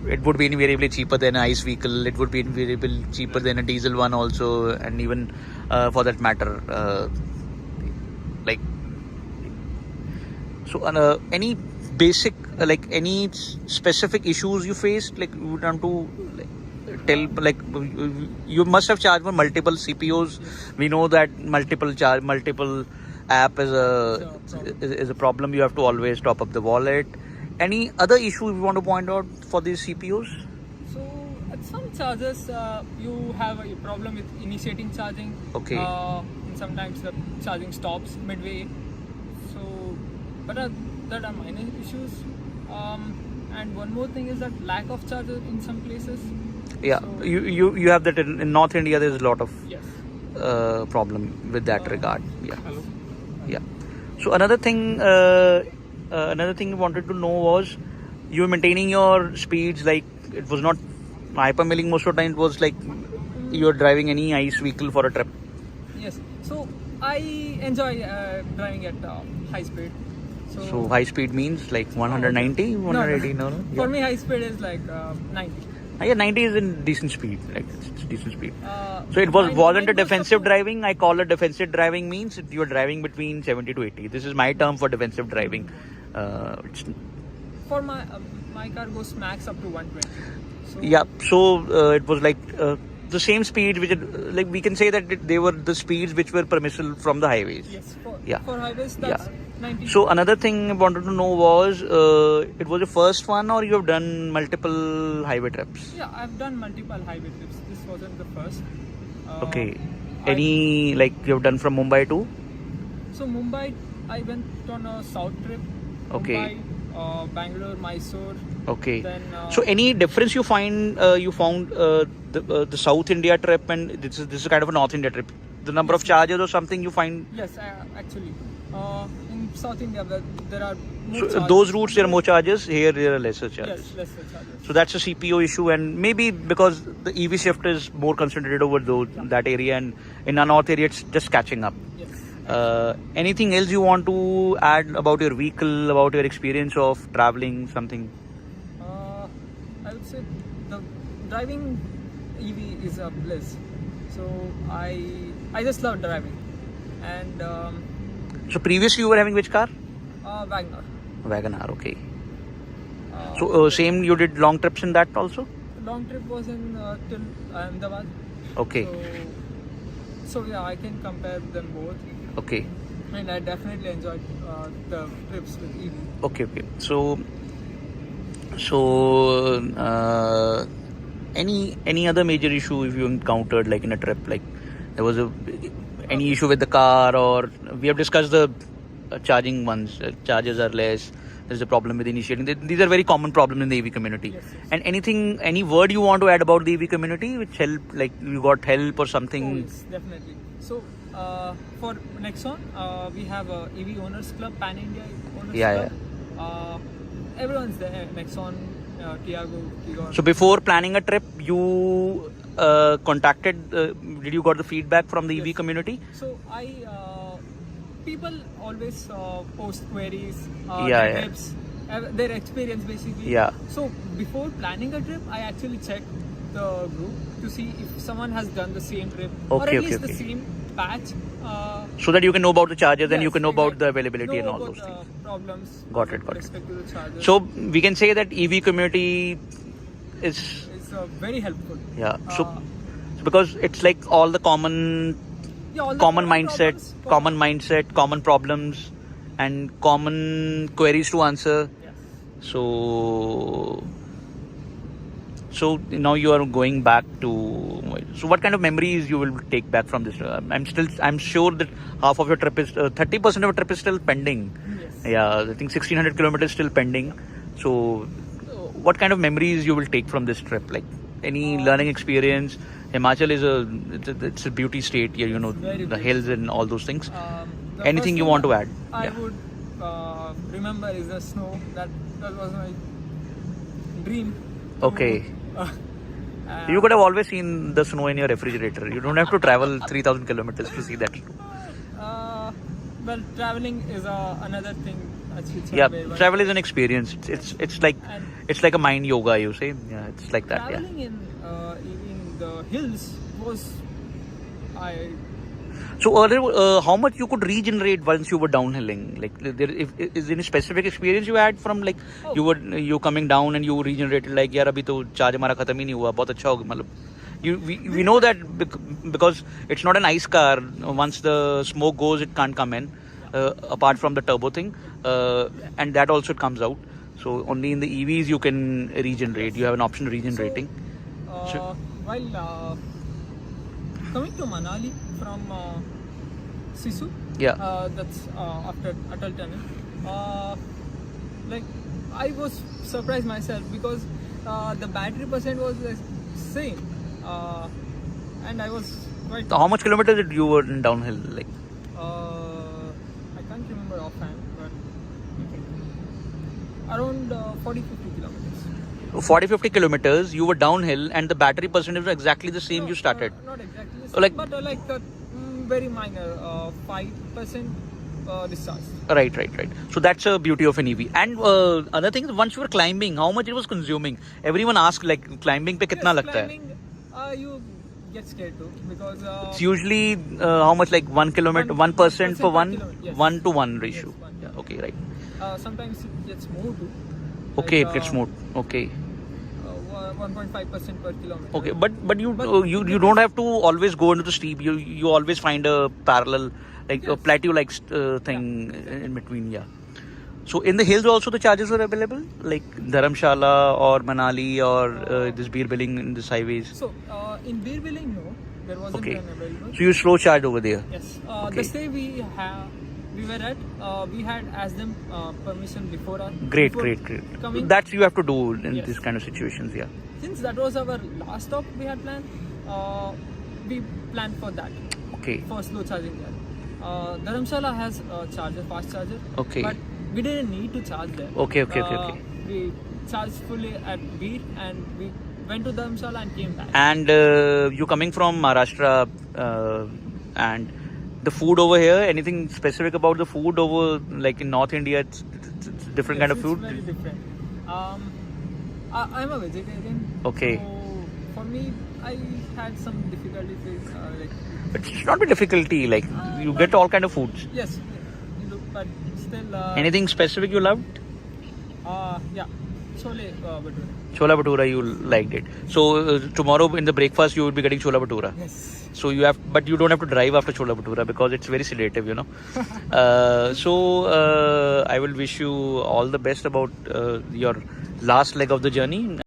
it would be invariably cheaper than an ICE vehicle. It would be invariably cheaper than a diesel one also, and even for that matter, like so. Any basic any specific issues you faced, like you want to tell, like you must have charged for multiple CPOs. We know that multiple app is a problem. You have to always top up the wallet. Any other issue you want to point out for these CPOs? So at some chargers you have a problem with initiating charging. Okay. And sometimes the charging stops midway. So but that are minor issues. And one more thing is that lack of charger in some places. Yeah, so, you have that in North India. There's a lot of problem with that regard. Yeah. Hello. Yeah. So another thing I wanted to know was, you were maintaining your speeds, like it was not hypermilling most of the time. It was like you were driving any ICE vehicle for a trip. Yes. So I enjoy driving at high speed. So high speed means like 190, 180? No. Yeah. For me, high speed is like 90. Yeah, 90 is in decent speed. Like it's decent speed. So it wasn't a defensive driving. I call it defensive driving means you are driving between 70 to 80. This is my term for defensive driving. For my car goes max up to 120. So yeah. So it was like the same speed, which like we can say that they were the speeds which were permissible from the highways. Yes. For highways, that's 90. So another thing I wanted to know was, it was your first one or you have done multiple highway trips? Yeah, I've done multiple highway trips. This wasn't the first. Okay. Any like you have done from Mumbai to? So Mumbai, I went on a south trip. Okay. Mumbai, Bangalore, Mysore. Okay. Then, so any difference you found the South India trip and this is kind of a North India trip? The number of charges or something you find? Yes, actually. In South India, there are more so charges. Those routes there are more charges. Here there are lesser charges. Yes, lesser charges. So that's a CPO issue, and maybe because the EV shift is more concentrated over that area, and in our north area it's just catching up. Yes. Anything else you want to add about your vehicle, about your experience of traveling, something? I would say the driving EV is a bliss. So I just love driving. And so previously you were having which car? Wagoner. Okay. So same, you did long trips in that also? Long trip was in till Ahmedabad. Okay. So yeah, I can compare them both. Okay. And I definitely enjoyed the trips with EV. Okay. So any other major issue if you encountered, like in a trip, like there was any issue with the car, or we have discussed the charging ones, charges are less, there's a problem with initiating. These are very common problems in the EV community. Yes. And any word you want to add about the EV community which help, like you got help or something? Oh, yes, definitely. So for Nexon, we have a EV Owners Club, Pan India Owners Club. Yeah. Everyone's there, Nexon, Tiago. So before planning a trip, you contacted, did you got the feedback from the EV community? So people always post queries, tips, their experience basically. Yeah. So before planning a trip, I actually check the group to see if someone has done the same trip or at least the same patch. So that you can know about the charges and you can know about the availability and all about those things. Problems. Got it. With respect to the charges. So we can say that EV community is very helpful. Yeah. So because it's like all the common mindset, common problems, and common queries to answer. Yes. So now you are going back to. So what kind of memories you will take back from this? I'm sure that half of your trip is 30% of your trip is still pending. Yes. Yeah, I think 1600 kilometers still pending. So what kind of memories you will take from this trip? Like any learning experience? Himachal is a beauty state here. You know, the hills and all those things. Anything you want to add? I would remember is the snow. That was my dream. Okay. You could have always seen the snow in your refrigerator. You don't have to travel 3000 kilometers to see that. Well, traveling is another thing Yeah, travel is an experience. It's like And it's like a mind yoga, you say. Yeah, it's like that. Yeah. traveling in the hills was I So earlier, how much you could regenerate once you were downhilling? Like, is there any specific experience you had from like Oh. you coming down and you regenerated? Like, यार अभी तो charge हमारा खत्म ही नहीं हुआ, बहुत अच्छा हो गया, मतलब. We know that because it's not an ice car. Once the smoke goes, it can't come in. Apart from the turbo thing, and that also comes out. So only in the EVs you can regenerate. You have an option of regenerating. So, while coming to Manali from Sisu, Yeah. that's after Atal Tunnel. Like I was surprised myself because the battery percent was the same, and I was quite. So how much kilometers did you were in downhill? Like, I can't remember offhand, but around 40-50 kilometers. 40-50 kilometers you were downhill and the battery percentage was exactly the same you started. Not exactly the Oh, same, like- but very minor, 5% discharge. Right. So that's a beauty of an EV. And other thing is, once you were climbing, how much it was consuming? Everyone asks like climbing पे कितना लगता है? Climbing, you get scared too because It's usually how much, like 1 kilometer, 1% per 1, kilometer, yes. 1-to-1 ratio. Yes, 1. Yeah, okay, right. sometimes it gets more too. Okay, Like, it gets more. Okay. 1.5% per kilometer. Okay, but you don't have to always go into the steep. You always find a parallel, like a plateau like thing in between. Yeah. So in the hills also the charges were available, like Dharamshala or Manali or this Bir Billing in this highways. So in Bir Billing, no, there wasn't Okay. an available. So you slow charge over there. Yes. Okay. The stay we were at, we had asked them permission before. Great. Coming. That's you have to do in Yes. this kind of situations. Yeah. Since that was our last stop we had planned, we planned for that, Okay. for slow charging there. Dharamshala has a charger, fast charger. Okay. But we didn't need to charge there. Okay. We charged fully at Bir and we went to Dharamshala and came back. And you coming from Maharashtra and the food over here, anything specific about the food over, like in North India, it's different kind of It's food? very different. I'm a vegetarian. Okay. So for me, I had some difficulties with But it's not a difficulty, like you get all kind of foods. yes, but still. Anything specific you loved? Yeah, chole bhature. Chola bhatura, you liked it. So tomorrow in the breakfast you will be getting chola bhatura. Yes. So but you don't have to drive after chola bhatura because it's very sedative, you know. I will wish you all the best about your last leg of the journey.